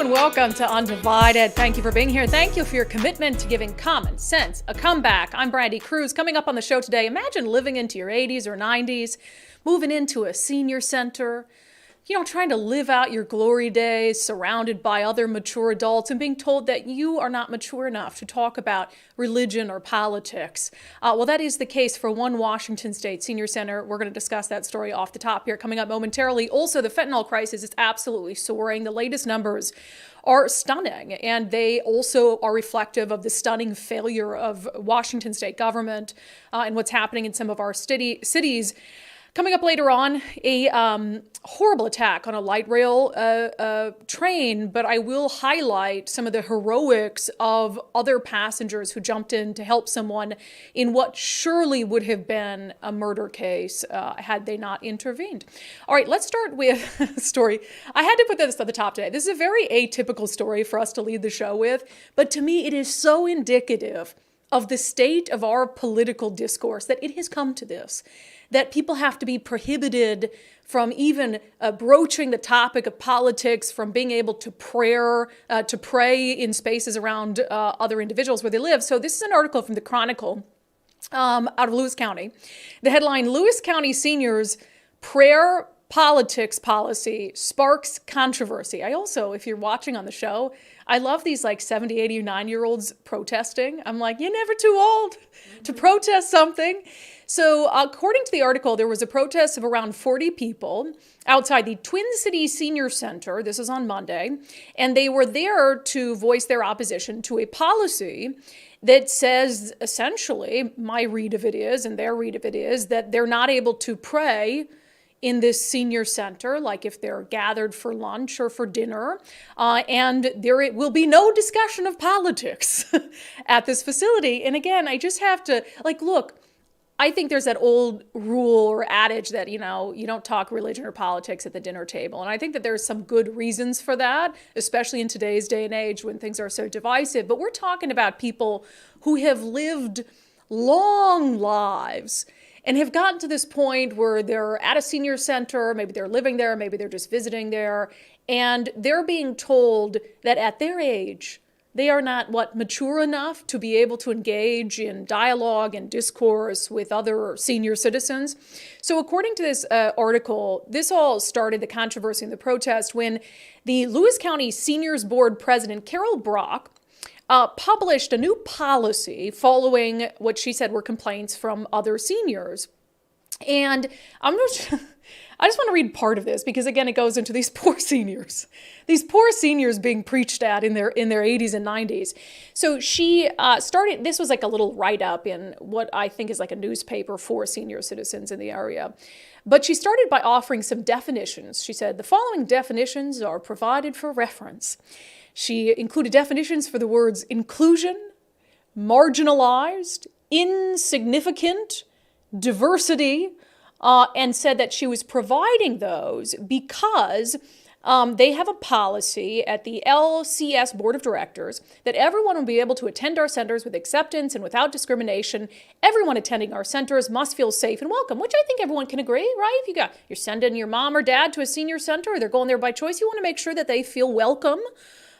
and welcome to Undivided. Thank you for being here. Thank you for your commitment to giving common sense a comeback. I'm Brandi, Kruse. Coming up on the show today, imagine living into your 80s or 90s, moving into a senior center, trying to live out your glory days surrounded by other mature adults and being told that you are not mature enough to talk about religion or politics. Well, that is the case for one Washington State senior center. We're going to discuss that story off the top here coming up momentarily. Also, the fentanyl crisis is absolutely soaring. The latest numbers are stunning, and they also are reflective of the stunning failure of Washington State government and what's happening in some of our cities. Coming up later on, a horrible attack on a light rail train, but I will highlight some of the heroics of other passengers who jumped in to help someone in what surely would have been a murder case had they not intervened. All right, let's start with a story. I had to put this at the top today. This is a very atypical story for us to lead the show with, but to me it is so indicative of the state of our political discourse that it has come to this, that people have to be prohibited from even broaching the topic of politics, from being able to pray in spaces around other individuals where they live. So this is an article from the Chronicle out of Lewis County. The headline, Lewis County Seniors Prayer Politics Policy Sparks Controversy. I also, if you're watching on the show, I love these like 70, 80, 90-year-olds protesting. I'm like, you're never too old to protest something. So according to the article, there was a protest of around 40 people outside the Twin Cities Senior Center. This is on Monday. And they were there to voice their opposition to a policy that says, essentially, my read of it is, and their read of it is, that they're not able to pray in this senior center, like if they're gathered for lunch or for dinner, and there will be no discussion of politics at this facility. And again, I just have to, look, I think there's that old rule or adage that, you don't talk religion or politics at the dinner table. And I think that there's some good reasons for that, especially in today's day and age when things are so divisive. But we're talking about people who have lived long lives and have gotten to this point where they're at a senior center, maybe they're living there, maybe they're just visiting there, and they're being told that at their age, they are not, mature enough to be able to engage in dialogue and discourse with other senior citizens. So according to this article, this all started the controversy and the protest when the Lewis County Seniors Board President, Carol Brock, published a new policy following what she said were complaints from other seniors. And I just want to read part of this because, again, it goes into these poor seniors being preached at in their 80s and 90s. So she started, this was like a little write-up in what I think is like a newspaper for senior citizens in the area. But she started by offering some definitions. She said, the following definitions are provided for reference. She included definitions for the words inclusion, marginalized, insignificant, diversity, and said that she was providing those because they have a policy at the LCS Board of Directors that everyone will be able to attend our centers with acceptance and without discrimination. Everyone attending our centers must feel safe and welcome, which I think everyone can agree, right? If you're sending your mom or dad to a senior center or they're going there by choice, you want to make sure that they feel welcome,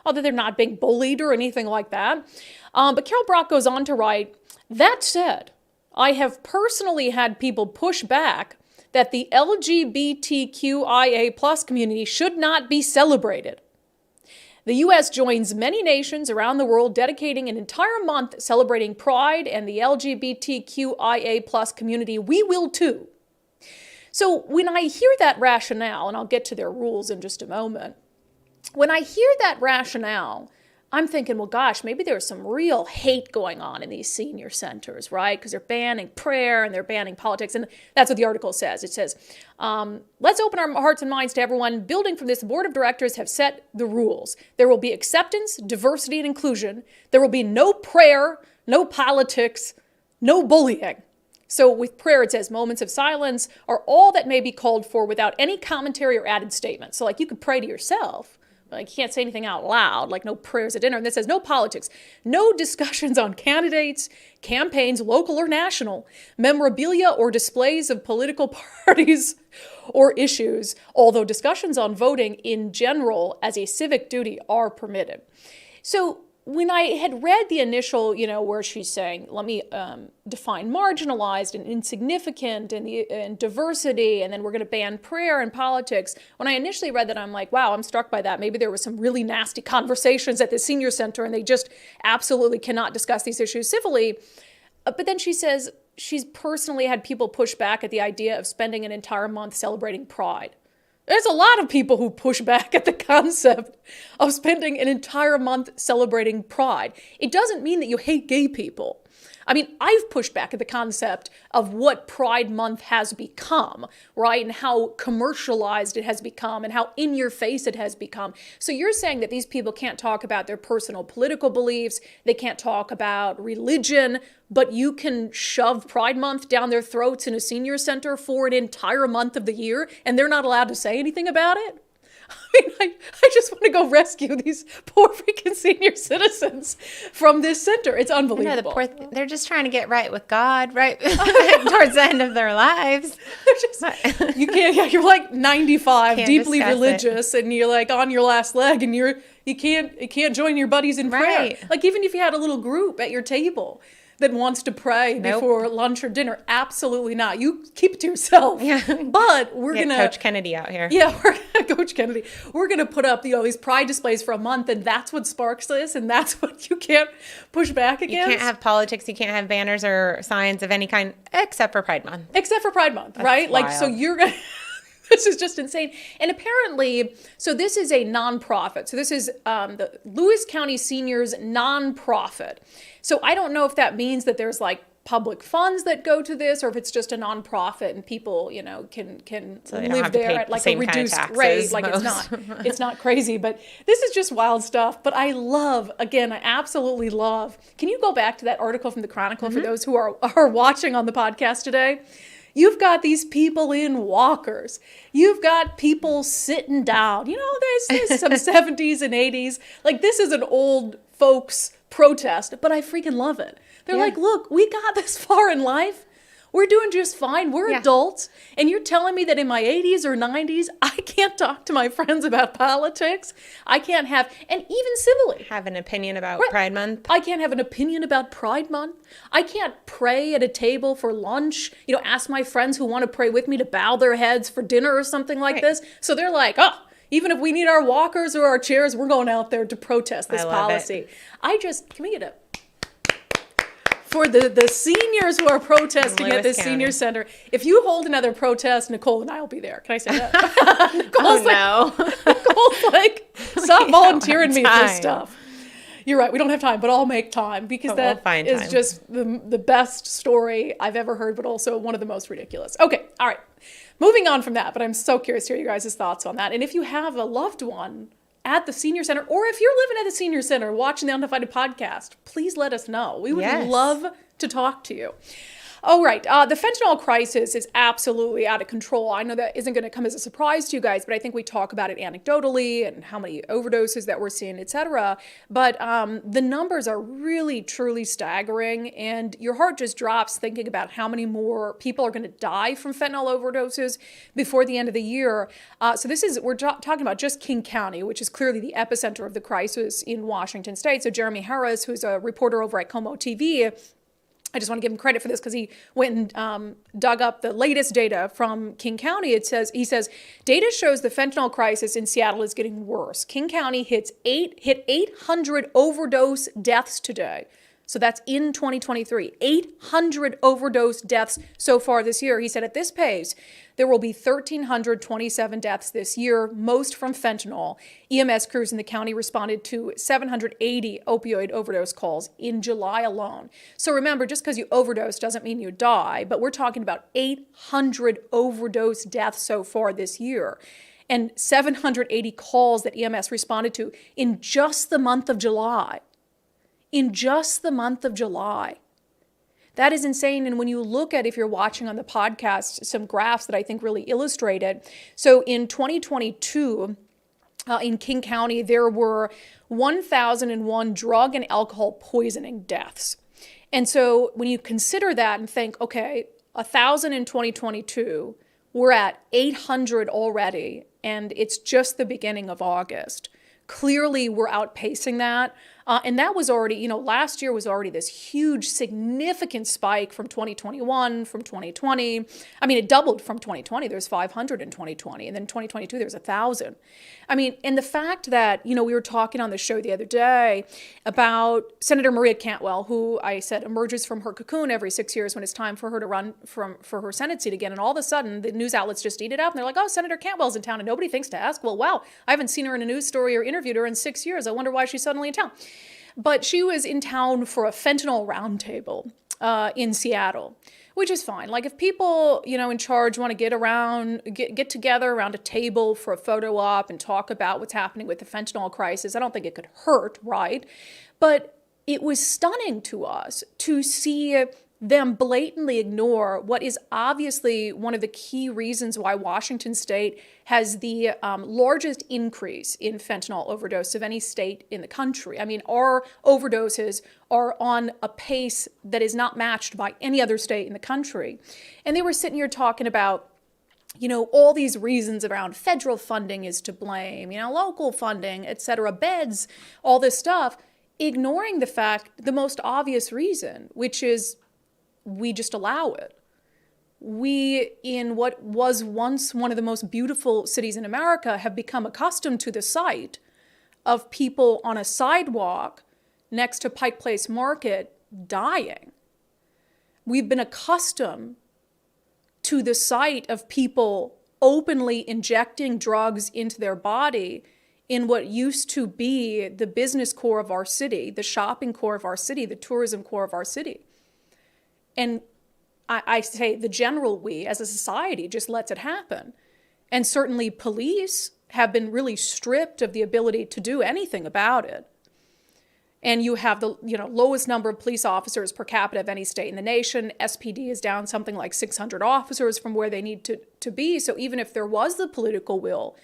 that they're not being bullied or anything like that. But Carol Brock goes on to write, that said, I have personally had people push back that the LGBTQIA plus community should not be celebrated. The U.S. joins many nations around the world dedicating an entire month celebrating Pride and the LGBTQIA plus community. We will too. So when I hear that rationale, and I'll get to their rules in just a moment, when I hear that rationale, I'm thinking, well, gosh, maybe there's some real hate going on in these senior centers, right? Because they're banning prayer and they're banning politics. And that's what the article says. It says, let's open our hearts and minds to everyone. Building from this board of directors have set the rules. There will be acceptance, diversity, and inclusion. There will be no prayer, no politics, no bullying. So with prayer, it says moments of silence are all that may be called for without any commentary or added statement. So like you could pray to yourself, like you can't say anything out loud, like no prayers at dinner. And this says no politics, no discussions on candidates, campaigns, local or national, memorabilia or displays of political parties or issues, although discussions on voting in general as a civic duty are permitted. So when I had read the initial, where she's saying, let me define marginalized and insignificant and diversity, and then we're going to ban prayer and politics. When I initially read that, I'm like, wow, I'm struck by that. Maybe there was some really nasty conversations at the senior center and they just absolutely cannot discuss these issues civilly. But then she says she's personally had people push back at the idea of spending an entire month celebrating Pride. There's a lot of people who push back at the concept of spending an entire month celebrating Pride. It doesn't mean that you hate gay people. I mean, I've pushed back at the concept of what Pride Month has become, right? And how commercialized it has become and how in your face it has become. So you're saying that these people can't talk about their personal political beliefs, they can't talk about religion, but you can shove Pride Month down their throats in a senior center for an entire month of the year and they're not allowed to say anything about it? I mean, I just want to go rescue these poor freaking senior citizens from this center. It's unbelievable. They're just trying to get right with God, right towards the end of their lives. You can't. You're like 95, deeply religious, and you're like on your last leg, and you can't join your buddies in prayer. Like even if you had a little group at your table that wants to pray before lunch or dinner. Absolutely not. You keep it to yourself. Yeah. But we're going to... Coach Kennedy out here. Yeah, Coach Kennedy. We're going to put up, these pride displays for a month, and that's what sparks this, and that's what you can't push back against. You can't have politics. You can't have banners or signs of any kind, except for Pride Month. Except for Pride Month, right? Wild. Like, so you're going to... This is just insane. And apparently, so this is a nonprofit. So this is the Lewis County Seniors nonprofit. So I don't know if that means that there's like public funds that go to this, or if it's just a nonprofit and people, can so live there at like a reduced rate. Like it's not crazy, but this is just wild stuff. But I absolutely love. Can you go back to that article from the Chronicle for those who are watching on the podcast today? You've got these people in walkers. You've got people sitting down. There's some 70s and 80s. Like, this is an old folks protest, but I freaking love it. They're like, look, we got this far in life. We're doing just fine. We're adults. And you're telling me that in my 80s or 90s, I can't talk to my friends about politics. I can't have, and even civilly. Have an opinion about Pride Month. I can't have an opinion about Pride Month. I can't pray at a table for lunch. Ask my friends who want to pray with me to bow their heads for dinner or something like this. So they're like, even if we need our walkers or our chairs, we're going out there to protest this policy. Can we get a... For the seniors who are protesting at the senior center, if you hold another protest, Nicole and I will be there. Can I say that? Nicole's like, stop volunteering me for stuff. You're right. We don't have time, but I'll make time because is just the best story I've ever heard, but also one of the most ridiculous. Okay. All right. Moving on from that, but I'm so curious to hear you guys' thoughts on that. And if you have a loved one at the senior center, or if you're living at the senior center watching the Undivided podcast, please let us know. We would love to talk to you. All right. The fentanyl crisis is absolutely out of control. I know that isn't going to come as a surprise to you guys, but I think we talk about it anecdotally and how many overdoses that we're seeing, et cetera. But the numbers are really, truly staggering. And your heart just drops thinking about how many more people are going to die from fentanyl overdoses before the end of the year. So we're talking about just King County, which is clearly the epicenter of the crisis in Washington State. So Jeremy Harris, who's a reporter over at Como TV, I just want to give him credit for this because he went and dug up the latest data from King County. He says, data shows the fentanyl crisis in Seattle is getting worse. King County hit 800 overdose deaths today. So that's in 2023, 800 overdose deaths so far this year. He said at this pace, there will be 1,327 deaths this year, most from fentanyl. EMS crews in the county responded to 780 opioid overdose calls in July alone. So remember, just because you overdose doesn't mean you die, but we're talking about 800 overdose deaths so far this year. And 780 calls that EMS responded to in just the month of July. In just the month of July. That is insane. And when you look at, if you're watching on the podcast, some graphs that I think really illustrate it. So in 2022, in King County, there were 1,001 drug and alcohol poisoning deaths. And so when you consider that and think, okay, 1,000 in 2022, we're at 800 already, and it's just the beginning of August. Clearly, we're outpacing that. And that was already, last year was already this huge, significant spike from 2021, from 2020. I mean, it doubled from 2020. There's 500 in 2020. And then 2022, there's 1,000. I mean, and the fact that, we were talking on the show the other day about Senator Maria Cantwell, who I said emerges from her cocoon every 6 years when it's time for her to run for her Senate seat again. And all of a sudden, the news outlets just eat it up. And they're like, oh, Senator Cantwell's in town. And nobody thinks to ask, well, wow, I haven't seen her in a news story or interviewed her in 6 years. I wonder why she's suddenly in town. But she was in town for a fentanyl roundtable in Seattle, which is fine. Like if people, in charge want to get together around a table for a photo op and talk about what's happening with the fentanyl crisis, I don't think it could hurt, right? But it was stunning to us to see them blatantly ignore what is obviously one of the key reasons why Washington state has the largest increase in fentanyl overdose of any state in the country. I mean, our overdoses are on a pace that is not matched by any other state in the country. And they were sitting here talking about, all these reasons around federal funding is to blame, local funding, et cetera, beds, all this stuff, ignoring the most obvious reason, which is we just allow it. We, in what was once one of the most beautiful cities in America, have become accustomed to the sight of people on a sidewalk next to Pike Place Market dying. We've been accustomed to the sight of people openly injecting drugs into their body in what used to be the business core of our city, the shopping core of our city, the tourism core of our city. And I say the general we as a society just lets it happen. And certainly police have been really stripped of the ability to do anything about it. And you have the lowest number of police officers per capita of any state in the nation. SPD is down something like 600 officers from where they need to be. So even if there was the political will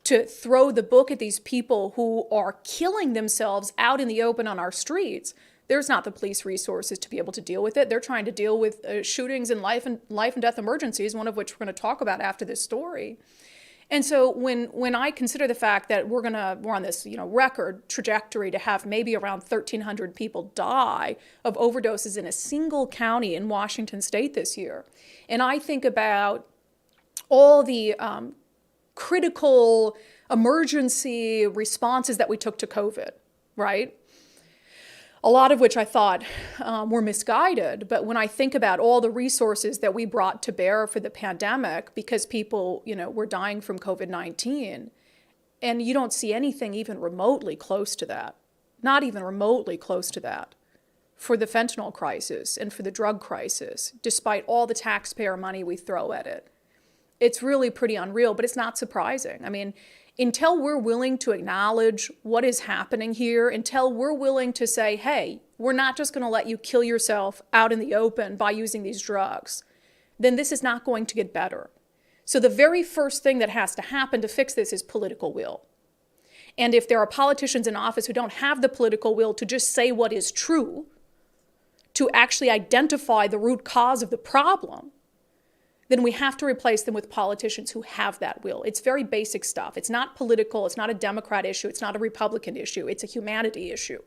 to throw the book at these people who are killing themselves out in the open on our streets, there's not the police resources to be able to deal with it. They're trying to deal with shootings and life and death emergencies, one of which we're going to talk about after this story. And so when I consider the fact that we're on this record trajectory to have maybe around 1,300 people die of overdoses in a single county in Washington state this year, and I think about all the critical emergency responses that we took to COVID, right? A lot of which I thought were misguided. But when I think about all the resources that we brought to bear for the pandemic because people, were dying from COVID-19, and you don't see anything even remotely close to that, not even remotely close to that, for the fentanyl crisis and for the drug crisis, despite all the taxpayer money we throw at it. It's really pretty unreal, but it's not surprising. I mean, until we're willing to acknowledge what is happening here, until we're willing to say, hey, we're not just going to let you kill yourself out in the open by using these drugs, then this is not going to get better. So the very first thing that has to happen to fix this is political will. And if there are politicians in office who don't have the political will to just say what is true, to actually identify the root cause of the problem, then we have to replace them with politicians who have that will. It's very basic stuff. It's not political. It's not a Democrat issue. It's not a Republican issue. It's a humanity issue.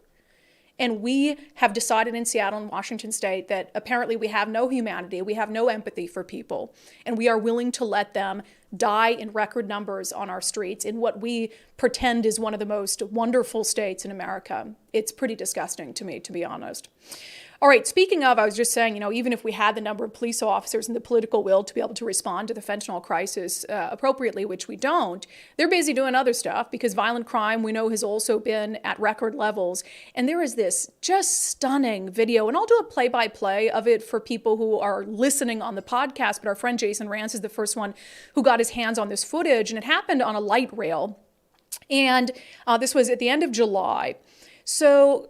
And we have decided in Seattle and Washington state that apparently we have no humanity, we have no empathy for people, and we are willing to let them die in record numbers on our streets in what we pretend is one of the most wonderful states in America. It's pretty disgusting to me, to be honest. All right, speaking of, I was just saying, even if we had the number of police officers and the political will to be able to respond to the fentanyl crisis appropriately, which we don't, they're busy doing other stuff because violent crime, we know, has also been at record levels. And there is this just stunning video, and I'll do a play-by-play of it for people who are listening on the podcast, but our friend Jason Rance is the first one who got his hands on this footage, and it happened on a light rail. And this was at the end of July. So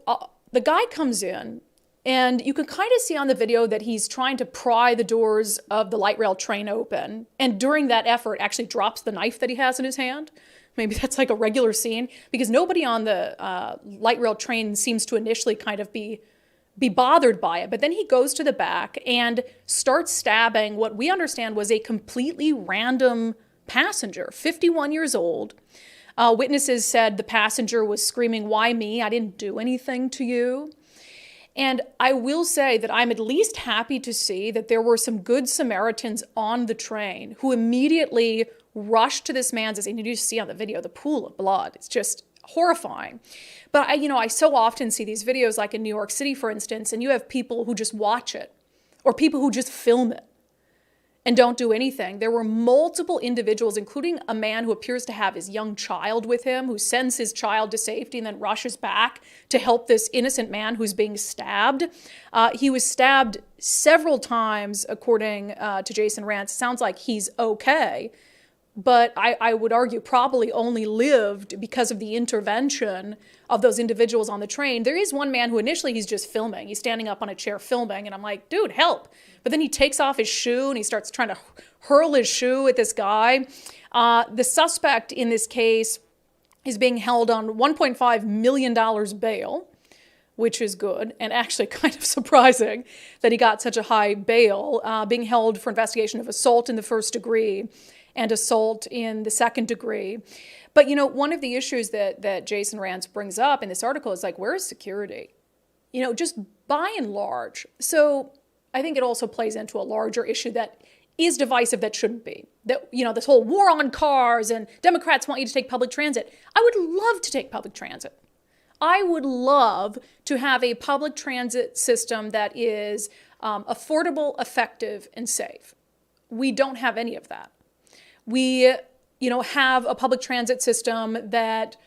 the guy comes in, And you can kind of see on the video that he's trying to pry the doors of the light rail train open. And during that effort, actually drops the knife that he has in his hand. Maybe that's like a regular scene, because nobody on the light rail train seems to initially kind of be bothered by it. But then he goes to the back and starts stabbing what we understand was a completely random passenger, 51 years old. Witnesses said the passenger was screaming, "Why me? I didn't do anything to you." And I will say that I'm at least happy to see that there were some good Samaritans on the train who immediately rushed to this man's, and you see on the video the pool of blood. It's just horrifying. But I so often see these videos, like in New York City, for instance, and you have people who just watch it, or people who just film it and don't do anything. There were multiple individuals, including a man who appears to have his young child with him, who sends his child to safety and then rushes back to help this innocent man who's being stabbed. He was stabbed several times, according to Jason Rantz. Sounds like he's okay, but I would argue probably only lived because of the intervention of those individuals on the train. There is one man who initially he's just filming. He's standing up on a chair filming, and I'm like, dude, help. But then he takes off his shoe and he starts trying to hurl his shoe at this guy. The suspect in this case is being held on $1.5 million bail, which is good, and actually kind of surprising that he got such a high bail, being held for investigation of assault in the first degree and assault in the second degree. But, one of the issues that Jason Rantz brings up in this article is like, where is security? Just by and large. So I think it also plays into a larger issue that is divisive that shouldn't be. That, this whole war on cars and Democrats want you to take public transit. I would love to take public transit. I would love to have a public transit system that is affordable, effective, and safe. We don't have any of that. We, have a public transit system that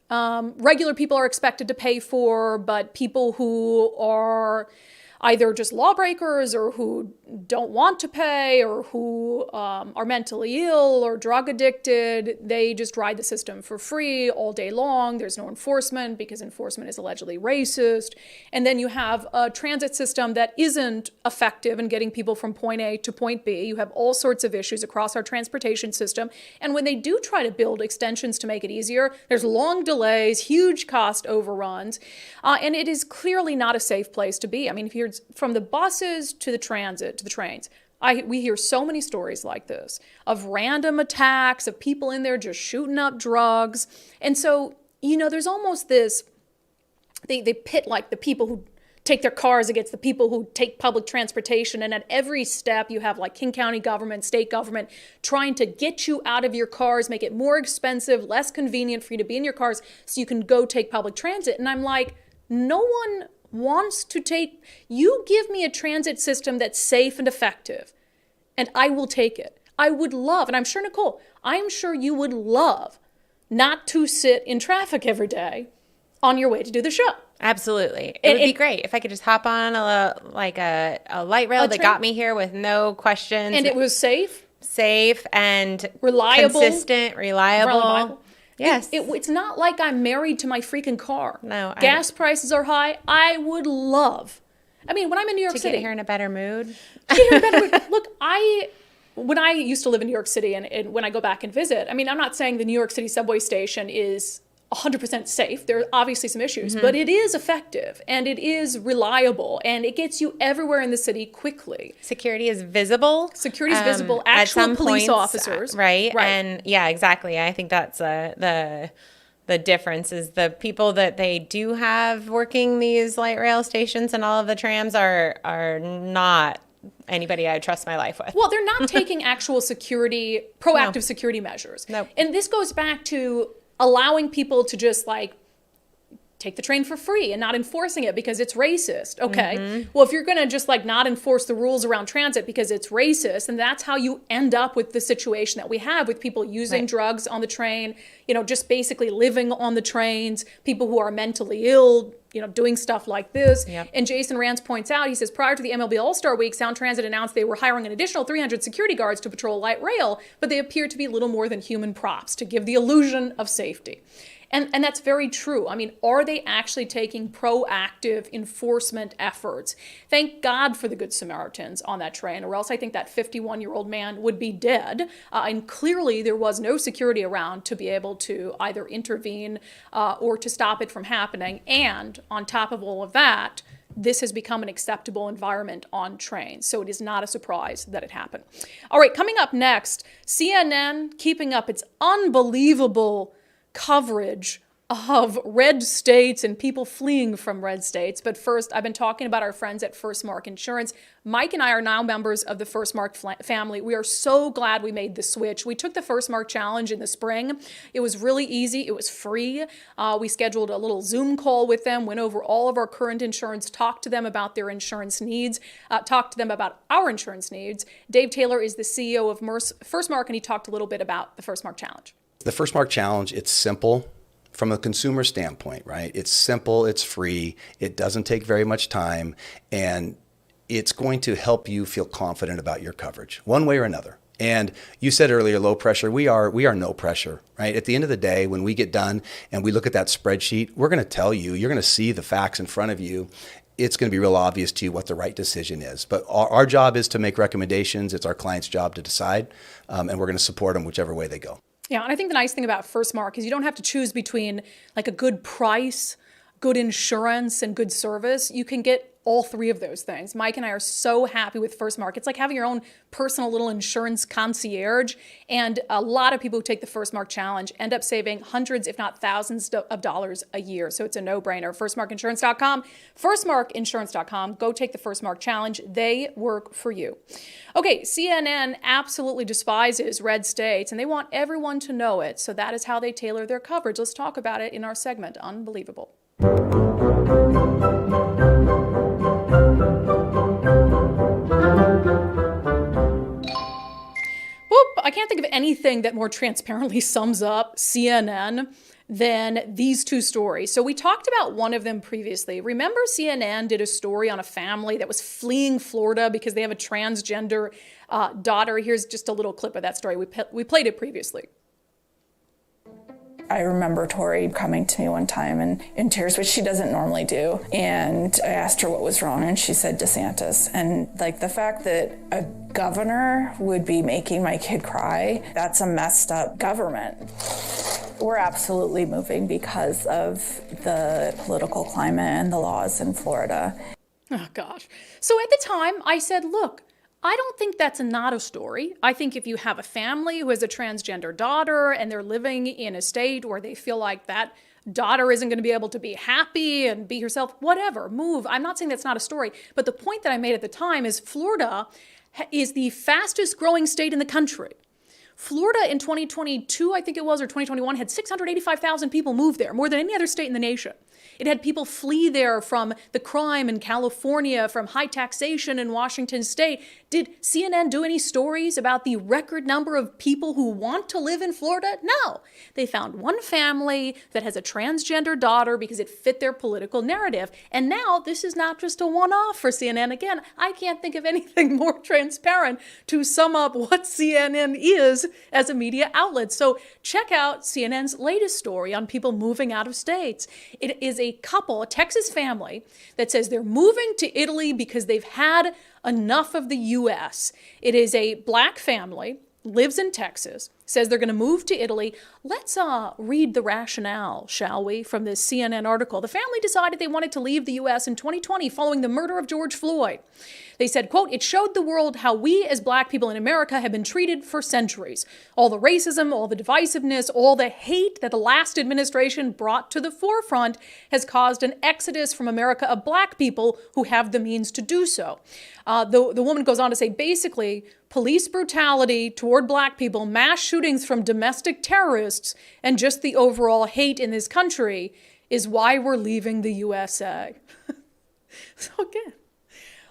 regular people are expected to pay for, but people who are either just lawbreakers or who don't want to pay or who are mentally ill or drug addicted, they just ride the system for free all day long. There's no enforcement because enforcement is allegedly racist. And then you have a transit system that isn't effective in getting people from point A to point B. You have all sorts of issues across our transportation system. And when they do try to build extensions to make it easier, there's long delays, huge cost overruns, and it is clearly not a safe place to be. I mean, if you're from the buses to the transit, to the trains, we hear so many stories like this of random attacks, of people in there just shooting up drugs. And so, there's almost this, they pit like the people who take their cars against the people who take public transportation. And at every step you have like King County government, state government trying to get you out of your cars, make it more expensive, less convenient for you to be in your cars so you can go take public transit. And I'm like, no one wants to take, you give me a transit system that's safe and effective, and I will take it. I would love, and I'm sure, Nicole, I'm sure you would love not to sit in traffic every day on your way to do the show. Absolutely. It would be great if I could just hop on a light rail that got me here with no questions. And it was safe and reliable. Consistent, reliable. Yes. It's not like I'm married to my freaking car. No. Gas prices are high. I would love, when I'm in New York City. To get here in a better mood. Look, when I used to live in New York City and when I go back and visit, I'm not saying the New York City subway station is 100% safe. There are obviously some issues, but it is effective and it is reliable and it gets you everywhere in the city quickly. Security is visible. Actual police officers. Right. And yeah, exactly. I think that's the difference is the people that they do have working these light rail stations and all of the trams are not anybody I trust my life with. Well, they're not taking actual proactive security measures. Nope. And this goes back to allowing people to just take the train for free and not enforcing it because it's racist. Okay. Well, if you're going to just not enforce the rules around transit because it's racist, and that's how you end up with the situation that we have with people using drugs on the train, just basically living on the trains, people who are mentally ill, doing stuff like this. Yep. And Jason Rantz points out, he says, prior to the MLB All-Star Week, Sound Transit announced they were hiring an additional 300 security guards to patrol light rail, but they appear to be little more than human props to give the illusion of safety. And that's very true. I mean, are they actually taking proactive enforcement efforts? Thank God for the Good Samaritans on that train, or else I think that 51-year-old man would be dead. And clearly there was no security around to be able to either intervene or to stop it from happening. And on top of all of that, this has become an acceptable environment on trains. So it is not a surprise that it happened. All right, coming up next, CNN keeping up its unbelievable coverage of red states and people fleeing from red states. But first, I've been talking about our friends at First Mark Insurance. Mike and I are now members of the First Mark family. We are so glad we made the switch. We took the First Mark Challenge in the spring. It was really easy. It was free. We scheduled a little Zoom call with them, went over all of our current insurance, talked to them about their insurance needs, talked to them about our insurance needs. Dave Taylor is the CEO of First Mark, and he talked a little bit about the First Mark Challenge. The First Mark Challenge, it's simple. From a consumer standpoint, right? It's simple, it's free, it doesn't take very much time, and it's going to help you feel confident about your coverage, one way or another. And you said earlier, low pressure, we are no pressure, right? At the end of the day, when we get done and we look at that spreadsheet, we're going to tell you, you're going to see the facts in front of you. It's going to be real obvious to you what the right decision is. But our job is to make recommendations. It's our client's job to decide, and we're going to support them whichever way they go. Yeah, and I think the nice thing about First Mark is you don't have to choose between like a good price, good insurance, and good service. You can get all three of those things. Mike and I are so happy with First Mark. It's like having your own personal little insurance concierge. And a lot of people who take the First Mark Challenge end up saving hundreds, if not thousands of dollars a year. So it's a no-brainer. FirstMarkInsurance.com, FirstMarkInsurance.com. Go take the First Mark Challenge. They work for you. Okay, CNN absolutely despises red states, and they want everyone to know it. So that is how they tailor their coverage. Let's talk about it in our segment, Unbelievable. I can't think of anything that more transparently sums up CNN than these two stories. So we talked about one of them previously. Remember CNN did a story on a family that was fleeing Florida because they have a transgender daughter. Here's just a little clip of that story. We played it previously. I remember Tori coming to me one time and in tears, which she doesn't normally do. And I asked her what was wrong, and she said DeSantis. And like the fact that a governor would be making my kid cry, that's a messed up government. We're absolutely moving because of the political climate and the laws in Florida. Oh, gosh. So at the time, I said, look, I don't think that's not a story. I think if you have a family who has a transgender daughter and they're living in a state where they feel like that daughter isn't going to be able to be happy and be herself, whatever, move. I'm not saying that's not a story. But the point that I made at the time is Florida is the fastest growing state in the country. Florida in 2022, I think it was, or 2021, had 685,000 people move there, more than any other state in the nation. It had people flee there from the crime in California, from high taxation in Washington state. Did CNN do any stories about the record number of people who want to live in Florida? No. They found one family that has a transgender daughter because it fit their political narrative. And now this is not just a one-off for CNN. Again, I can't think of anything more transparent to sum up what CNN is as a media outlet. So check out CNN's latest story on people moving out of states. It is a couple, a Texas family, that says they're moving to Italy because they've had enough of the U.S. It is a black family, lives in Texas, says they're going to move to Italy. Let's read the rationale, shall we, from this CNN article. The family decided they wanted to leave the U.S. in 2020 following the murder of George Floyd. They said, quote, "It showed the world how we as black people in America have been treated for centuries. All the racism, all the divisiveness, all the hate that the last administration brought to the forefront has caused an exodus from America of black people who have the means to do so." The woman goes on to say, basically, police brutality toward black people, mass shootings from domestic terrorists, and just the overall hate in this country is why we're leaving the USA. So again,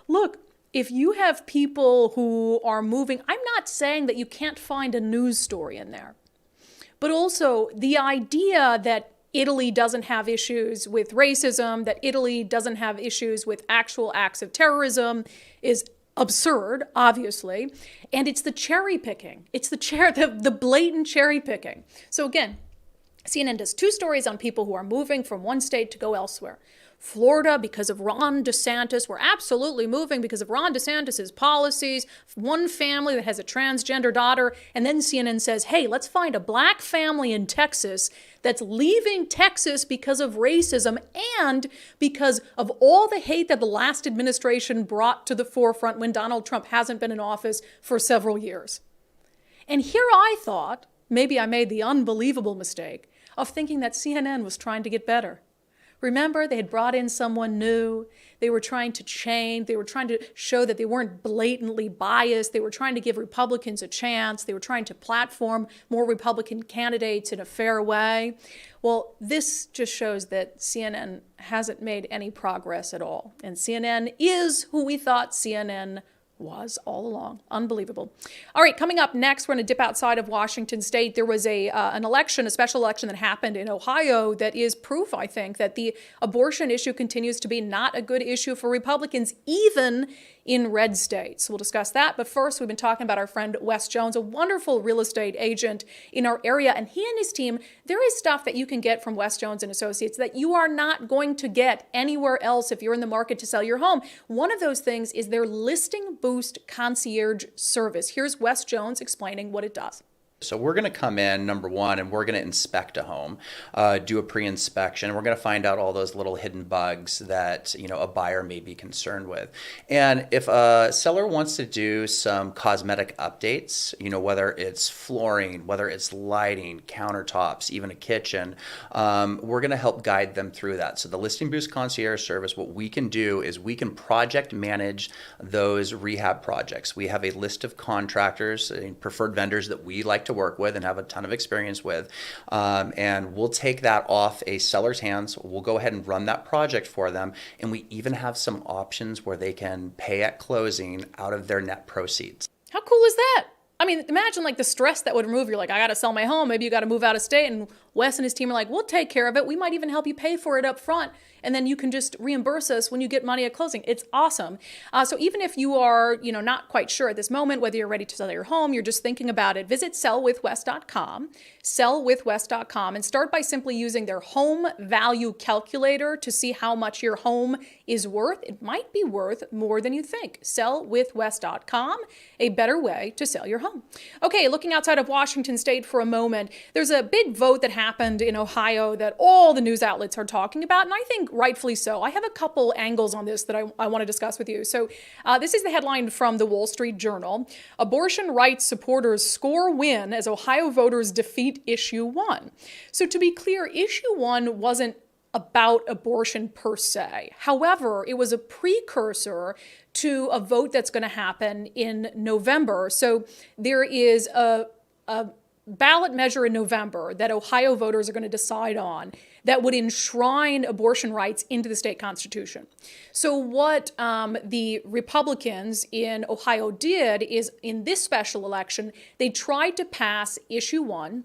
look, if you have people who are moving, I'm not saying that you can't find a news story in there, but also the idea that Italy doesn't have issues with racism, that Italy doesn't have issues with actual acts of terrorism is absurd, obviously. And it's the cherry picking. It's the blatant cherry picking. So again, CNN does 2 stories on people who are moving from one state to go elsewhere. Florida, because of Ron DeSantis, we're absolutely moving because of Ron DeSantis's policies. One family that has a transgender daughter, and then CNN says, hey, let's find a black family in Texas that's leaving Texas because of racism and because of all the hate that the last administration brought to the forefront when Donald Trump hasn't been in office for several years. And here I thought, maybe I made the unbelievable mistake of thinking that CNN was trying to get better. Remember, they had brought in someone new. They were trying to change. They were trying to show that they weren't blatantly biased. They were trying to give Republicans a chance. They were trying to platform more Republican candidates in a fair way. Well, this just shows that CNN hasn't made any progress at all. And CNN is who we thought CNN was all along. Unbelievable. All right, coming up next, we're going to dip outside of Washington State. There was an election, a special election that happened in Ohio that is proof, I think, that the abortion issue continues to be not a good issue for Republicans, even in red states. We'll discuss that. But first, we've been talking about our friend Wes Jones, a wonderful real estate agent in our area. And he and his team, there is stuff that you can get from Wes Jones and Associates that you are not going to get anywhere else if you're in the market to sell your home. One of those things is their listing boost concierge service. Here's Wes Jones explaining what it does. So we're going to come in, number one, and we're going to inspect a home, do a pre-inspection. We're going to find out all those little hidden bugs that, a buyer may be concerned with. And if a seller wants to do some cosmetic updates, whether it's flooring, whether it's lighting, countertops, even a kitchen, we're going to help guide them through that. So the Listing Boost Concierge Service, what we can do is we can project manage those rehab projects. We have a list of contractors and preferred vendors that we like to work with and have a ton of experience with. And we'll take that off a seller's hands. We'll go ahead and run that project for them. And we even have some options where they can pay at closing out of their net proceeds. How cool is that? I mean, imagine like the stress that would remove. You're like, I got to sell my home. Maybe you got to move out of state. And Wes and his team are like, we'll take care of it. We might even help you pay for it up front. And then you can just reimburse us when you get money at closing. It's awesome. So even if you are, not quite sure at this moment whether you're ready to sell your home, you're just thinking about it, visit sellwithwes.com, sellwithwes.com, and start by simply using their home value calculator to see how much your home is worth. It might be worth more than you think. Sellwithwes.com, a better way to sell your home. Okay, looking outside of Washington State for a moment, there's a big vote that happened in Ohio that all the news outlets are talking about, and I think rightfully so. I have a couple angles on this that I want to discuss with you. So this is the headline from the Wall Street Journal. Abortion rights supporters score win as Ohio voters defeat Issue 1. So to be clear, Issue 1 wasn't about abortion per se. However, it was a precursor to a vote that's going to happen in November. So there is a ballot measure in November that Ohio voters are going to decide on that would enshrine abortion rights into the state constitution. So what the Republicans in Ohio did is, in this special election, they tried to pass Issue 1,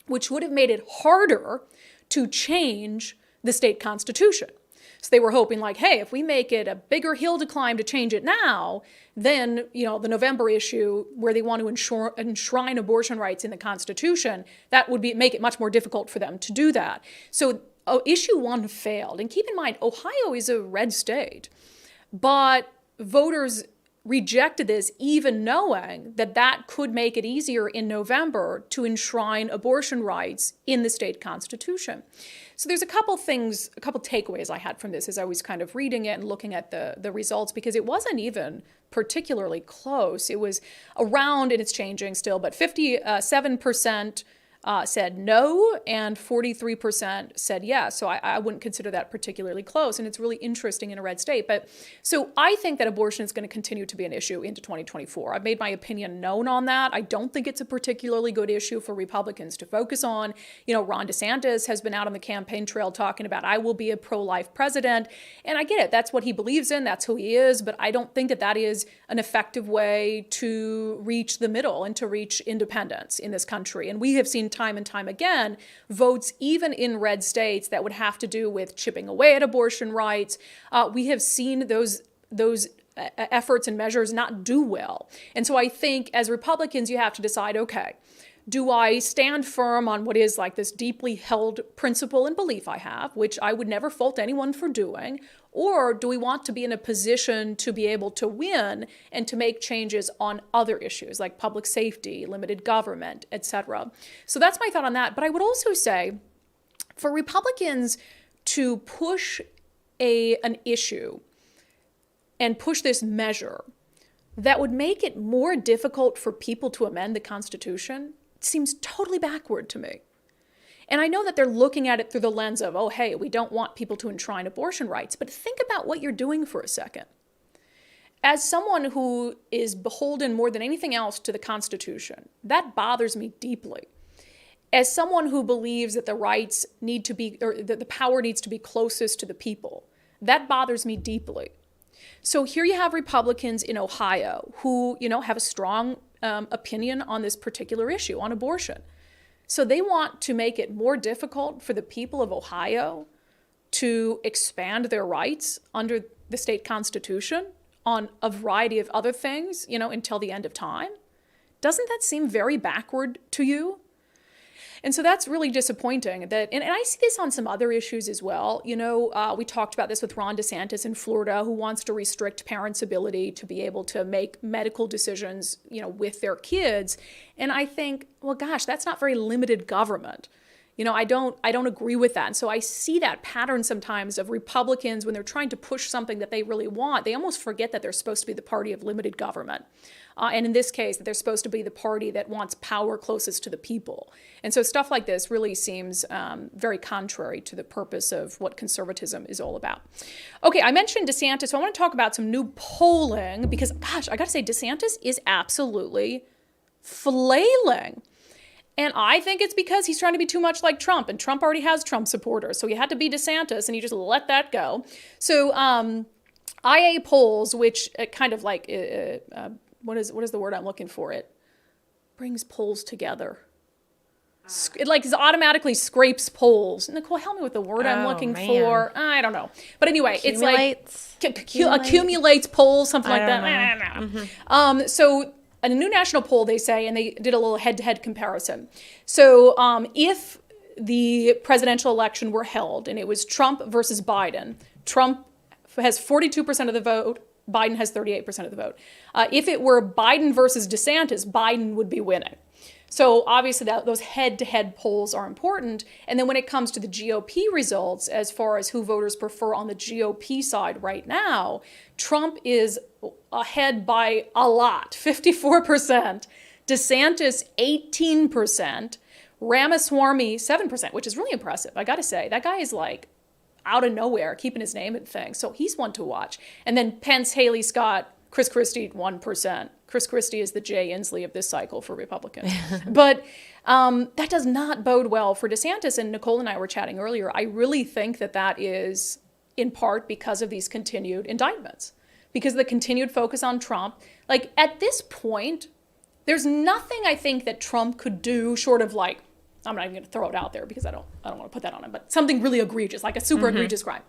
which would have made it harder to change the state constitution. So they were hoping like, hey, if we make it a bigger hill to climb to change it now, then, the November issue where they want to enshrine abortion rights in the Constitution, that would make it much more difficult for them to do that. So Issue 1 failed. And keep in mind, Ohio is a red state, but voters rejected this even knowing that that could make it easier in November to enshrine abortion rights in the state constitution. So there's a couple takeaways I had from this as I was kind of reading it and looking at the results, because it wasn't even particularly close. It was around, and it's changing still, but 57% said no, and 43% said yes. So I wouldn't consider that particularly close, and it's really interesting in a red state. But so I think that abortion is going to continue to be an issue into 2024. I've made my opinion known on that. I don't think it's a particularly good issue for Republicans to focus on. Ron DeSantis has been out on the campaign trail talking about, I will be a pro-life president, and I get it. That's what he believes in. That's who he is. But I don't think that that is an effective way to reach the middle and to reach independence in this country. And we have seen time and time again votes, even in red states, that would have to do with chipping away at abortion rights. We have seen those efforts and measures not do well. And so I think as Republicans, you have to decide, okay, Do I stand firm on what is like this deeply held principle and belief I have, which I would never fault anyone for doing? Or do we want to be in a position to be able to win and to make changes on other issues like public safety, limited government, etc.? So that's my thought on that. But I would also say for Republicans to push an issue and push this measure that would make it more difficult for people to amend the Constitution seems totally backward to me. And I know that they're looking at it through the lens of, oh, hey, we don't want people to enshrine abortion rights. But think about what you're doing for a second. As someone who is beholden more than anything else to the Constitution, that bothers me deeply. As someone who believes that the rights need to be, or that the power needs to be closest to the people, that bothers me deeply. So here you have Republicans in Ohio who, have a strong opinion on this particular issue, on abortion. So they want to make it more difficult for the people of Ohio to expand their rights under the state constitution on a variety of other things, until the end of time. Doesn't that seem very backward to you? And so that's really disappointing. And I see this on some other issues as well. We talked about this with Ron DeSantis in Florida, who wants to restrict parents' ability to be able to make medical decisions, with their kids. And I think, well, gosh, that's not very limited government. I don't agree with that. And so I see that pattern sometimes of Republicans when they're trying to push something that they really want, they almost forget that they're supposed to be the party of limited government. And in this case, that they're supposed to be the party that wants power closest to the people. And so stuff like this really seems very contrary to the purpose of what conservatism is all about. Okay, I mentioned DeSantis, so I want to talk about some new polling because, gosh, I got to say, DeSantis is absolutely flailing. And I think it's because he's trying to be too much like Trump, and Trump already has Trump supporters. So he had to be DeSantis, and he just let that go. So IA polls, which kind of like, what is the word I'm looking for? It brings polls together. It like automatically scrapes polls. Nicole, help me with the word I'm looking for. I don't know. But anyway, it's like accumulates polls, something like that. I don't know. So a new national poll, they say, and they did a little head-to-head comparison. So if the presidential election were held and it was Trump versus Biden, Trump has 42% of the vote, Biden has 38% of the vote. If it were Biden versus DeSantis, Biden would be winning. So obviously those head-to-head polls are important. And then when it comes to the GOP results, as far as who voters prefer on the GOP side right now, Trump is ahead by a lot, 54%, DeSantis 18%, Ramaswamy 7%, which is really impressive. I got to say, that guy is like out of nowhere, keeping his name and things. So he's one to watch. And then Pence, Haley, Scott, Chris Christie, 1%. Chris Christie is the Jay Inslee of this cycle for Republicans. But that does not bode well for DeSantis. And Nicole and I were chatting earlier. I really think that is in part because of these continued indictments, because of the continued focus on Trump. Like at this point, there's nothing I think that Trump could do short of like, I'm not even going to throw it out there because I don't want to put that on him, but something really egregious, like a super egregious crime.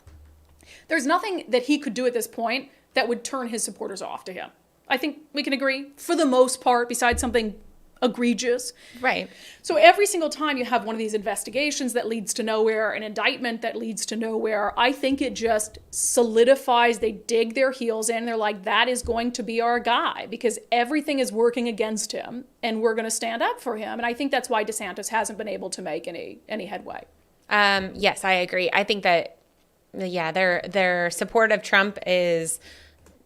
There's nothing that he could do at this point that would turn his supporters off to him. I think we can agree, for the most part, besides something egregious. Right. So every single time you have one of these investigations that leads to nowhere, an indictment that leads to nowhere, I think it just solidifies, they dig their heels in, they're like, that is going to be our guy, because everything is working against him, and we're going to stand up for him. And I think that's why DeSantis hasn't been able to make any headway. Yes, I agree. I think that, their support of Trump is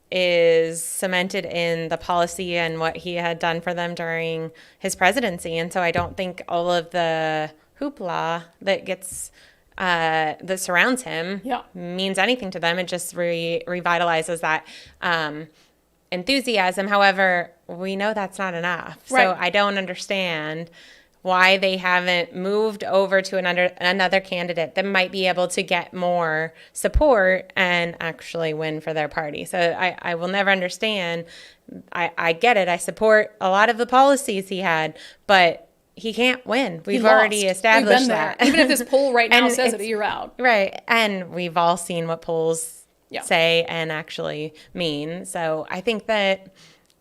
cemented in the policy and what he had done for them during his presidency. And so I don't think all of the hoopla that gets that surrounds him means anything to them. It just revitalizes that enthusiasm. However, we know that's not enough. Right. So I don't understand why they haven't moved over to another candidate that might be able to get more support and actually win for their party. So I will never understand. I get it. I support a lot of the policies he had, but he can't win. We've already established that. Even if this poll right now says it, you're out. Right. And we've all seen what polls say and actually mean. So I think that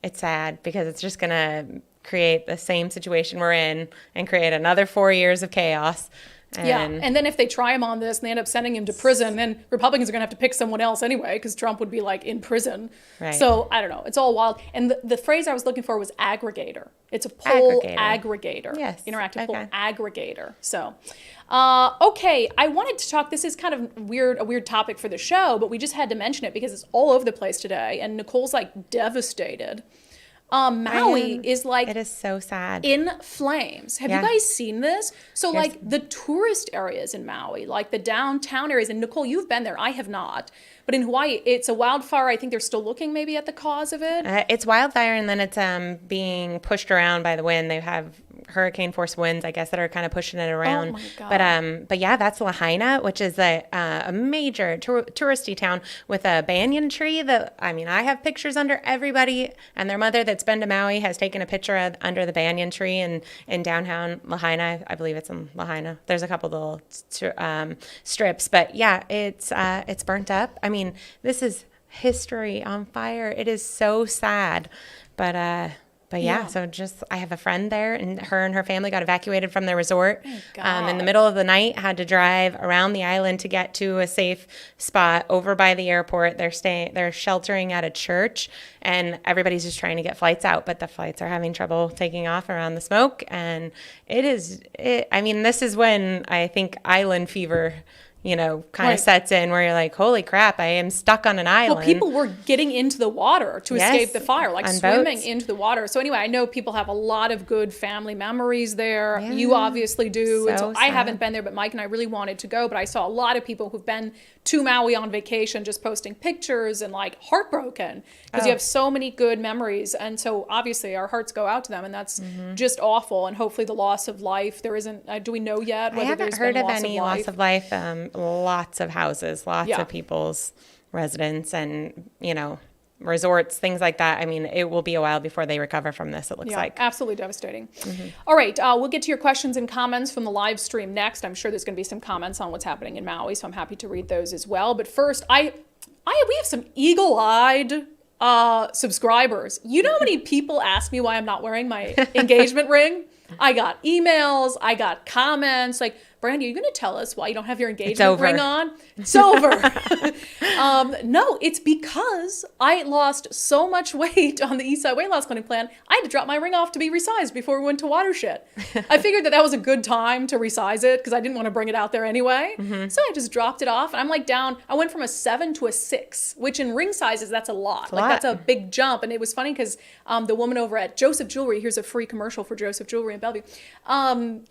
it's sad because it's just going to create the same situation we're in and create another 4 years of chaos. And then if they try him on this and they end up sending him to prison, then Republicans are going to have to pick someone else anyway, because Trump would be like in prison. Right. So I don't know. It's all wild. And the phrase I was looking for was aggregator. It's a poll aggregator. Yes. Interactive poll aggregator. So, okay. I wanted to talk, this is kind of a weird topic for the show, but we just had to mention it because it's all over the place today. And Nicole's like devastated. Maui is like, it is so sad, in flames. Have you guys seen this? So like the tourist areas in Maui, like the downtown areas, and Nicole, you've been there, I have not, but in Hawaii, it's a wildfire. I think they're still looking maybe at the cause of it. It's wildfire, and then it's being pushed around by the wind. They have hurricane force winds, I guess, that are kind of pushing it around. Oh my God. But yeah, that's Lahaina, which is a major touristy town with a banyan tree that, I mean, I have pictures under. Everybody and their mother that's been to Maui has taken a picture under the banyan tree in downtown Lahaina. I believe it's in Lahaina. There's a couple little strips, but yeah, it's burnt up. I mean, this is history on fire. It is so sad, but yeah, so just, I have a friend there, and her family got evacuated from their resort in the middle of the night, had to drive around the island to get to a safe spot over by the airport. They're sheltering at a church, and everybody's just trying to get flights out, but the flights are having trouble taking off around the smoke. And I mean, this is when I think island fever kind of sets in, where you're like, holy crap, I am stuck on an island. Well, people were getting into the water to escape the fire, like swimming into the water. So anyway, I know people have a lot of good family memories there. Yeah. You obviously do. So I haven't been there, but Mike and I really wanted to go. But I saw a lot of people who've been to Maui on vacation just posting pictures and like heartbroken because you have so many good memories. And so obviously our hearts go out to them, and that's just awful. And hopefully the loss of life, there isn't, do we know yet whether there's been loss of life? I haven't heard of any loss of life. Lots of houses, lots of people's residence, and resorts, things like that. I mean, it will be a while before they recover from this, it looks like. Absolutely devastating. All right, we'll get to your questions and comments from the live stream next. I'm sure there's going to be some comments on what's happening in Maui, so I'm happy to read those as well. But first, we have some eagle-eyed subscribers. You know how many people ask me why I'm not wearing my engagement ring? I got emails, I got comments like, Brandi, are you going to tell us why you don't have your engagement ring on? It's over. No, it's because I lost so much weight on the Eastside Weight Loss Clinic plan, I had to drop my ring off to be resized before we went to Watershed. I figured that was a good time to resize it because I didn't want to bring it out there anyway. So I just dropped it off, and I'm like down, I went from a 7 to a 6, which in ring sizes, that's a lot. That's a big jump. And it was funny because the woman over at Joseph Jewelry, here's a free commercial for Joseph Jewelry in Bellevue.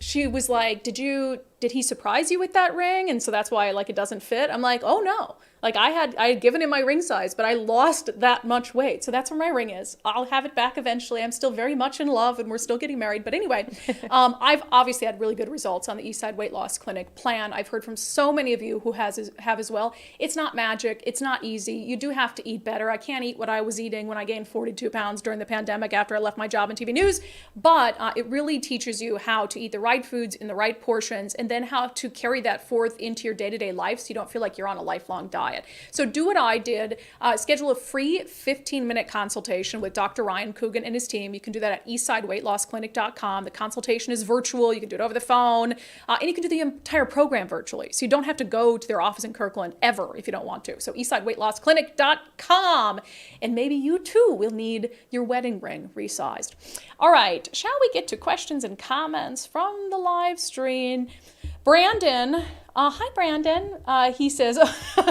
She was like, did he surprise you with that ring? And so that's why like it doesn't fit. I'm like, oh no. Like I had given him my ring size, but I lost that much weight. So that's where my ring is. I'll have it back eventually. I'm still very much in love, and we're still getting married. But anyway, I've obviously had really good results on the Eastside Weight Loss Clinic plan. I've heard from so many of you who have as well. It's not magic. It's not easy. You do have to eat better. I can't eat what I was eating when I gained 42 pounds during the pandemic after I left my job in TV news. But it really teaches you how to eat the right foods in the right portions, and then how to carry that forth into your day-to-day life so you don't feel like you're on a lifelong diet. So do what I did. Schedule a free 15-minute consultation with Dr. Ryan Coogan and his team. You can do that at eastsideweightlossclinic.com. The consultation is virtual. You can do it over the phone. And you can do the entire program virtually. So you don't have to go to their office in Kirkland ever if you don't want to. So eastsideweightlossclinic.com. And maybe you too will need your wedding ring resized. All right, shall we get to questions and comments from the live stream? Brandon, hi Brandon. He says,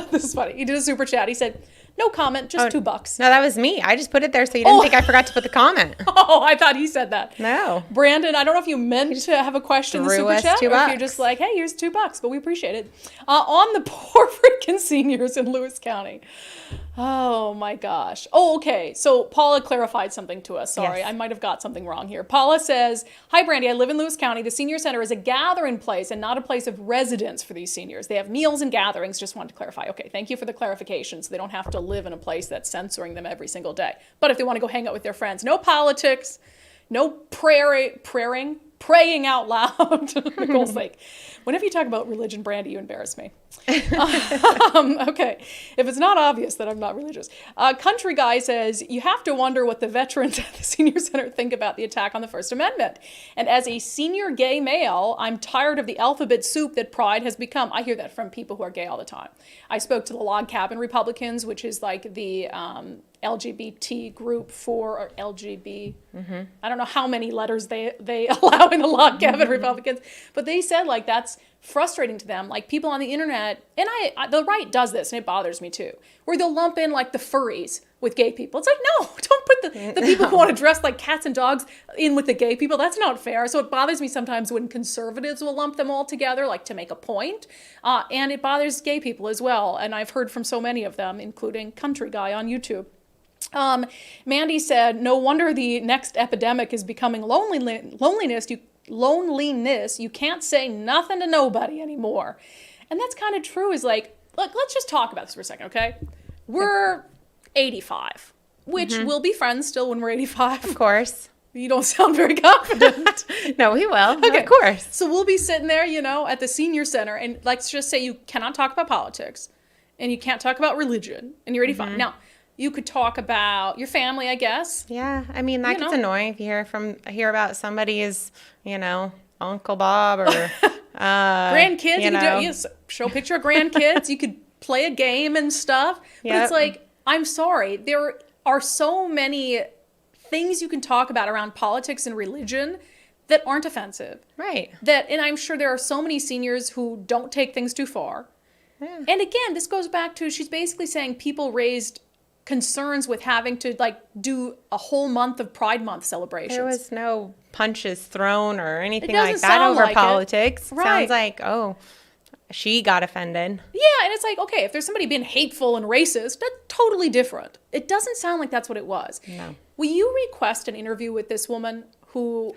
this is funny. He did a super chat. He said, no comment, just $2. No, that was me. I just put it there so you didn't think I forgot to put the comment. Oh, I thought he said that. No. Brandon, I don't know if you meant to have a question in the super chat, $2. or if you're just like, hey, here's $2, but we appreciate it. On the poor freaking seniors in Lewis County. Oh my gosh. Oh, okay. So Paula clarified something to us. Sorry, yes. I might have got something wrong here. Paula says, hi Brandi, I live in Lewis County. The senior center is a gathering place and not a place of residence for these seniors. They have meals and gatherings. Just wanted to clarify. Okay, thank you for the clarification. So they don't have to live in a place that's censoring them every single day. But if they want to go hang out with their friends, no politics, no praying. praying out loud. Nicole's like, whenever you talk about religion, Brandi, you embarrass me. Okay, if it's not obvious that I'm not religious. Country Guy says, you have to wonder what the veterans at the senior center think about the attack on the First Amendment. And as a senior gay male, I'm tired of the alphabet soup that pride has become. I hear that from people who are gay all the time. I spoke to the Log Cabin Republicans, which is like the LGBT group for LGB. I don't know how many letters they allow in the Log Cabin Republicans, but they said like that's frustrating to them. Like people on the internet, and the right does this, and it bothers me too, where they'll lump in like the furries with gay people. It's like, no, don't put the people who want to dress like cats and dogs in with the gay people. That's not fair. So it bothers me sometimes when conservatives will lump them all together, like to make a point. And it bothers gay people as well. And I've heard from so many of them, including Country Guy on YouTube. Mandy said, no wonder the next epidemic is becoming loneliness. You can't say nothing to nobody anymore. And that's kind of true. Is like, look, let's just talk about this for a second, okay? We're 85, which we'll be friends still when we're 85. Of course. You don't sound very confident. No, we will. Okay. Of course. So we'll be sitting there, at the senior center, and let's just say you cannot talk about politics, and you can't talk about religion, and you're 85. Now, you could talk about your family, I guess. Yeah, I mean, that gets annoying if you hear about somebody's, Uncle Bob or grandkids. You show a picture of grandkids. You could play a game and stuff. But it's like, I'm sorry, there are so many things you can talk about around politics and religion that aren't offensive. Right. And I'm sure there are so many seniors who don't take things too far. Yeah. And again, this goes back to, she's basically saying people raised concerns with having to do a whole month of Pride Month celebrations. There was no punches thrown or anything like that over politics. Right. Sounds like, she got offended. Yeah, and it's like, okay, if there's somebody being hateful and racist, that's totally different. It doesn't sound like that's what it was. No. Will you request an interview with this woman who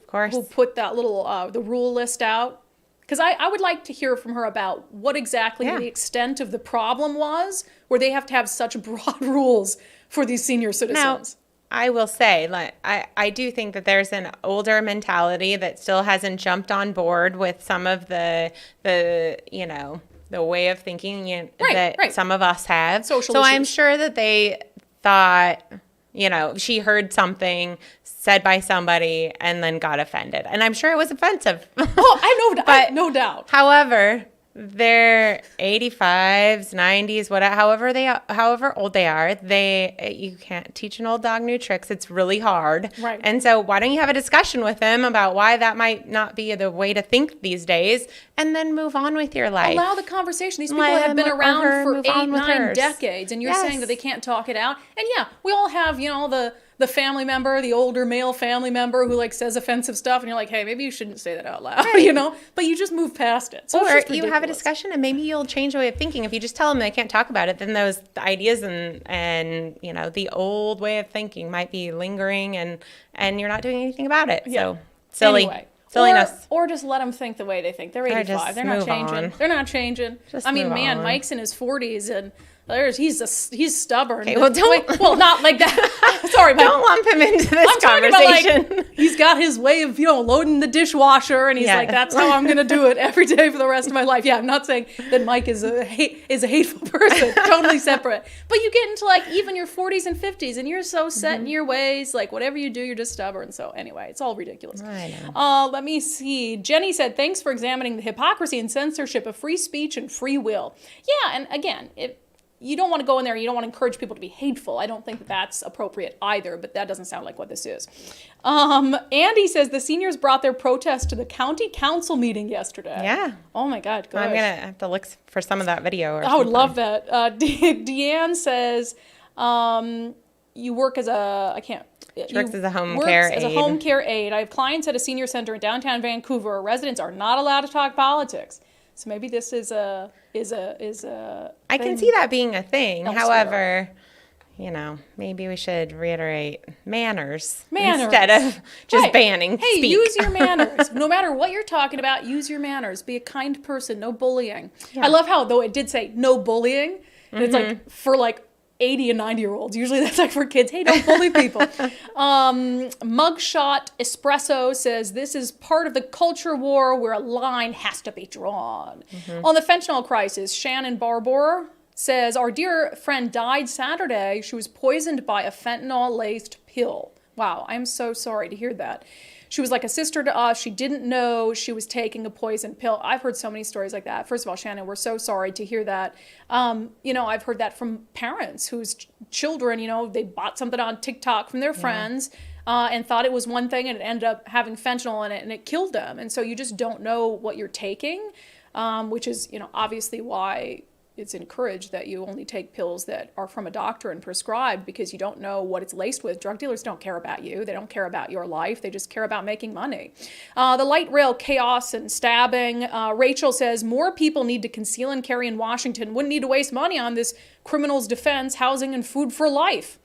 put that little the rule list out? Because I would like to hear from her about what exactly the extent of the problem was, where they have to have such broad rules for these senior citizens. Now, I will say, I do think that there's an older mentality that still hasn't jumped on board with some of the way of thinking that some of us have. Social so issues. I'm sure that they thought, she heard something said by somebody and then got offended. And I'm sure it was offensive. Oh, I know, no doubt. However, they're 85s, 90s, however old they are, you can't teach an old dog new tricks. It's really hard. Right. And so why don't you have a discussion with them about why that might not be the way to think these days, and then move on with your life. Allow the conversation. These people have been around for 8-9 decades, and you're saying that they can't talk it out. And we all have, the family member, the older male family member who says offensive stuff, and you're like, hey, maybe you shouldn't say that out loud, but you just move past it. So or you have a discussion and maybe you'll change the way of thinking. If you just tell them they can't talk about it, then those ideas and the old way of thinking might be lingering, and you're not doing anything about it. Yeah. So silly. Anyway. Silliness. Or just let them think the way they think. They're 85. They're not changing. On. They're not changing. Mike's in his 40s and he's stubborn. Okay, well, not like that. Sorry, Mike. Don't lump him into this conversation. About, he's got his way of, loading the dishwasher, and he's like, that's how I'm going to do it every day for the rest of my life. Yeah, I'm not saying that Mike is a hateful person. Totally separate. But you get into even your 40s and 50s, and you're so set in your ways. Whatever you do, you're just stubborn. So anyway, it's all ridiculous. I know. Let me see. Jenny said, thanks for examining the hypocrisy and censorship of free speech and free will. Yeah, and again, you don't want to go in there, you don't want to encourage people to be hateful. I don't think that's appropriate either, but that doesn't sound like what this is. Andy says the seniors brought their protest to the county council meeting yesterday. Yeah. Oh my God, gosh. I'm going to have to look for some of that video. I would love that. Deanne says, you work as She works as a home care aide. As a home care aide. I have clients at a senior center in downtown Vancouver where residents are not allowed to talk politics. So maybe this is a I can see that being a thing. However, maybe we should reiterate manners. Instead of just banning speak. Use your manners. No matter what you're talking about, use your manners. Be a kind person. No bullying. Yeah. I love how, though it did say no bullying, and it's for 80 and 90-year-olds. Usually that's like for kids. Hey, don't bully people. Mugshot Espresso says this is part of the culture war where a line has to be drawn. On the fentanyl crisis, Shannon Barbour says, our dear friend died Saturday. She was poisoned by a fentanyl-laced pill. Wow, I'm so sorry to hear that. She was like a sister to us. She didn't know she was taking a poison pill. I've heard so many stories like that. First of all, Shannon, we're so sorry to hear that. I've heard that from parents whose children, they bought something on TikTok from their friends and thought it was one thing and it ended up having fentanyl in it and it killed them. And so you just don't know what you're taking, which is, obviously why it's encouraged that you only take pills that are from a doctor and prescribed, because you don't know what it's laced with. Drug dealers don't care about you. They don't care about your life. They just care about making money. The light rail chaos and stabbing. Rachel says, more people need to conceal and carry in Washington. Wouldn't need to waste money on this criminal's defense, housing, and food for life.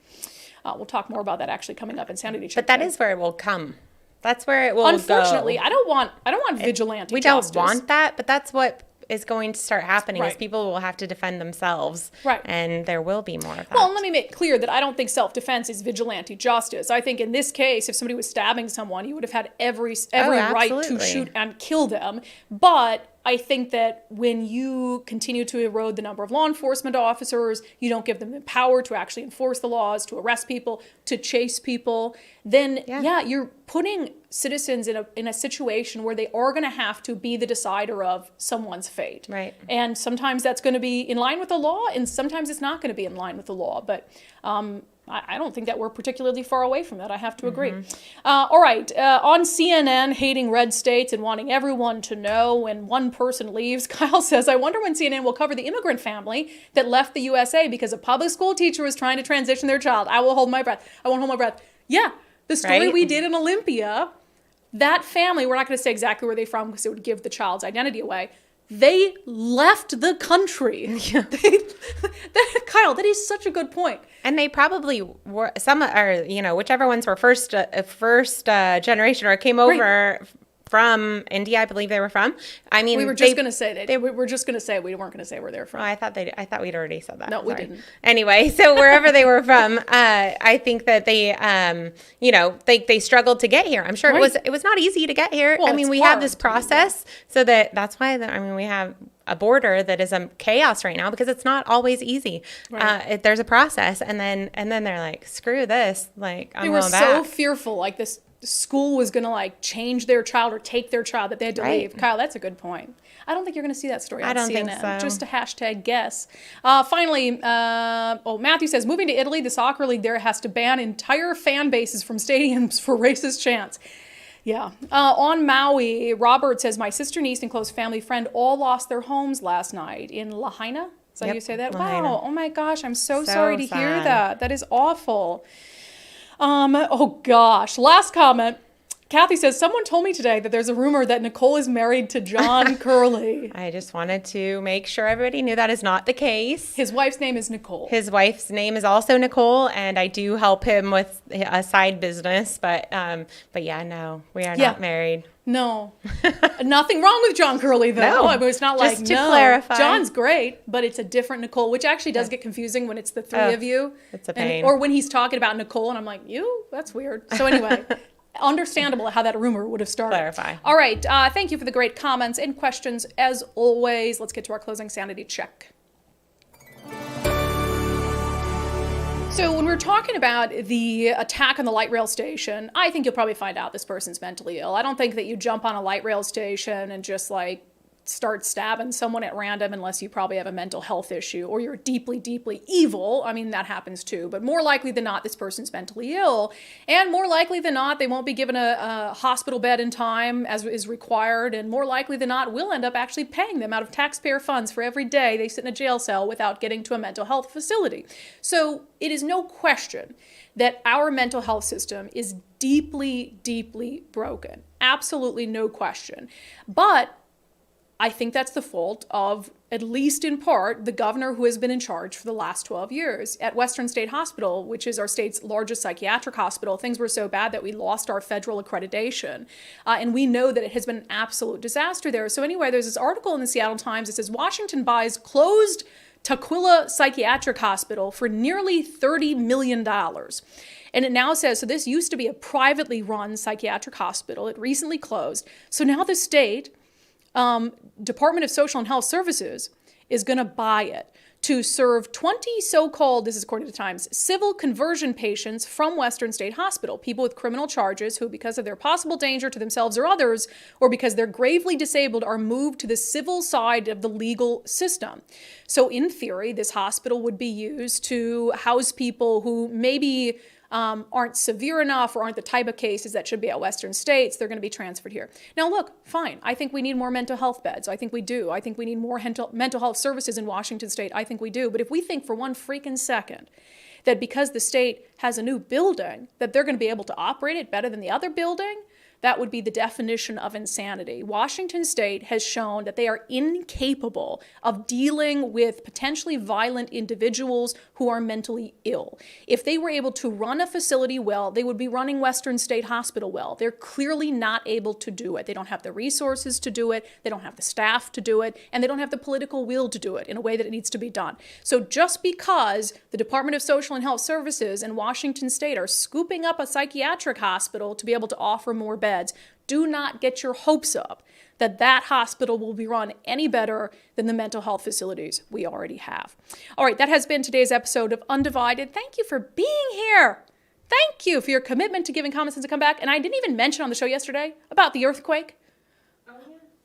We'll talk more about that actually coming up in Sanity Check. But that is where it will come. That's where it will Unfortunately, go. I don't want vigilante We justice. don't want that, but that's what is going to start happening is Right. people will have to defend themselves. Right. And there will be more of that. Well, let me make clear that I don't think self-defense is vigilante justice. I think in this case, if somebody was stabbing someone, you would have had every right to absolutely. shoot and kill them. But I think that when you continue to erode the number of law enforcement officers, you don't give them the power to actually enforce the laws, to arrest people, to chase people, then you're putting citizens in a situation where they are going to have to be the decider of someone's fate. Right. And sometimes that's going to be in line with the law, and sometimes it's not going to be in line with the law. But I don't think that we're particularly far away from that. I have to agree. All right. On CNN, hating red states and wanting everyone to know when one person leaves, Kyle says, I wonder when CNN will cover the immigrant family that left the USA because a public school teacher was trying to transition their child. I will hold my breath. I won't hold my breath. Yeah. The story we did in Olympia, that family, we're not going to say exactly where they're from because it would give the child's identity away. They left the country. Kyle, that is such a good point. And they probably were, some are, whichever ones were first generation or came over from India, I believe they were from. I mean, we were just going to say we were just going to say we weren't going to say where they're from. Oh, I thought we'd already said that. No, we Sorry. didn't. Anyway, so wherever they were from, I think that they, they struggled to get here. I'm sure it was not easy to get here. Well, I mean, it's we have hard this to do process, so that's why we have a border that is a chaos right now because it's not always easy. Right. There's a process, and then they're like, screw this, like I'm They were going back. so fearful, like this school was going to change their child or take their child, that they had to leave. Kyle, that's a good point. I don't think you're going to see that story on CNN. think so. Just a hashtag guess. Finally, Matthew says, moving to Italy, the soccer league there has to ban entire fan bases from stadiums for racist chants. Yeah. On Maui, Robert says, my sister, niece, and close family friend all lost their homes last night in Lahaina. Is that how you say that? Lahaina. Wow. Oh my gosh. I'm so sorry to hear sad. that. That is awful. Oh gosh. Last comment. Kathy says, someone told me today that there's a rumor that Nicole is married to John Curley. I just wanted to make sure everybody knew that is not the case. His wife's name is Nicole. His wife's name is also Nicole, and I do help him with a side business. But yeah, no, we are not married. No. Nothing wrong with John Curley, though. No. I mean, it's not Just like, to no. clarify. John's great, but it's a different Nicole, which actually does get confusing when it's the three of you. It's a pain. Or when he's talking about Nicole, and I'm like, you? That's weird. So anyway, understandable how that rumor would have started. Clarify. All right. Thank you for the great comments and questions. As always, let's get to our closing sanity check. So when we're talking about the attack on the light rail station, I think you'll probably find out this person's mentally ill. I don't think that you jump on a light rail station and just start stabbing someone at random unless you probably have a mental health issue or you're deeply, deeply evil. I mean, that happens too. But more likely than not, this person's mentally ill. And more likely than not, they won't be given a hospital bed in time as is required. And more likely than not, we'll end up actually paying them out of taxpayer funds for every day they sit in a jail cell without getting to a mental health facility. So it is no question that our mental health system is deeply, deeply broken. Absolutely no question. But I think that's the fault of, at least in part, the governor who has been in charge for the last 12 years. At Western State Hospital, which is our state's largest psychiatric hospital, things were so bad that we lost our federal accreditation. And we know that it has been an absolute disaster there. So anyway, there's this article in the Seattle Times that says Washington buys closed Tukwila Psychiatric Hospital for nearly $30 million. And it now says, so this used to be a privately run psychiatric hospital. It recently closed. So now the state Department of Social and Health Services is going to buy it to serve 20 so-called, this is according to Times, civil conversion patients from Western State Hospital, people with criminal charges who, because of their possible danger to themselves or others, or because they're gravely disabled, are moved to the civil side of the legal system. So in theory, this hospital would be used to house people who maybe aren't severe enough or aren't the type of cases that should be at Western States. They're going to be transferred here. Now, look, fine. I think we need more mental health beds. I think we do. I think we need more mental health services in Washington State. I think we do. But if we think for one freaking second that because the state has a new building, that they're going to be able to operate it better than the other building, that would be the definition of insanity. Washington State has shown that they are incapable of dealing with potentially violent individuals who are mentally ill. If they were able to run a facility well, they would be running Western State Hospital well. They're clearly not able to do it. They don't have the resources to do it, they don't have the staff to do it, and they don't have the political will to do it in a way that it needs to be done. So just because the Department of Social and Health Services and Washington State are scooping up a psychiatric hospital to be able to offer more beds, do not get your hopes up that that hospital will be run any better than the mental health facilities we already have. All right, that has been today's episode of Undivided. Thank you for being here. Thank you for your commitment to giving common sense a comeback. And I didn't even mention on the show yesterday about the earthquake.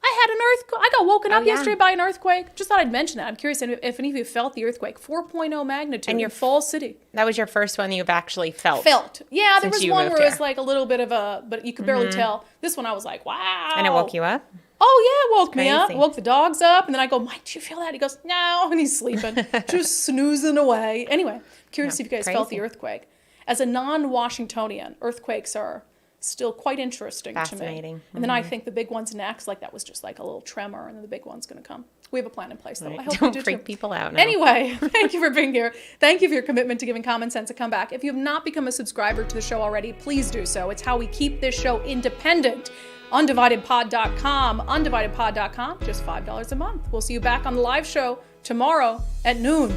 I had an earthquake. I got woken up yesterday by an earthquake. Just thought I'd mention that. I'm curious if any of you felt the earthquake. 4.0 magnitude in Falls City. That was your first one you've actually felt. Yeah, there was one where it was like a little bit of a, but you could barely tell. This one I was like, wow. And it woke you up? Oh, yeah, it woke me up. It woke the dogs up. And then I go, Mike, do you feel that? He goes, no. And he's sleeping, just snoozing away. Anyway, curious if you guys felt the earthquake. As a non-Washingtonian, earthquakes are still quite interesting to me. And then I think the big one's next, like that was just like a little tremor, and then the big one's going to come. We have a plan in place, though. I hope you do freak too. people out now. Anyway, thank you for being here. Thank you for your commitment to giving common sense a comeback. If you have not become a subscriber to the show already, please do so. It's how we keep this show independent. unDividedPod.com. unDividedPod.com, just $5 a month. We'll see you back on the live show tomorrow at noon.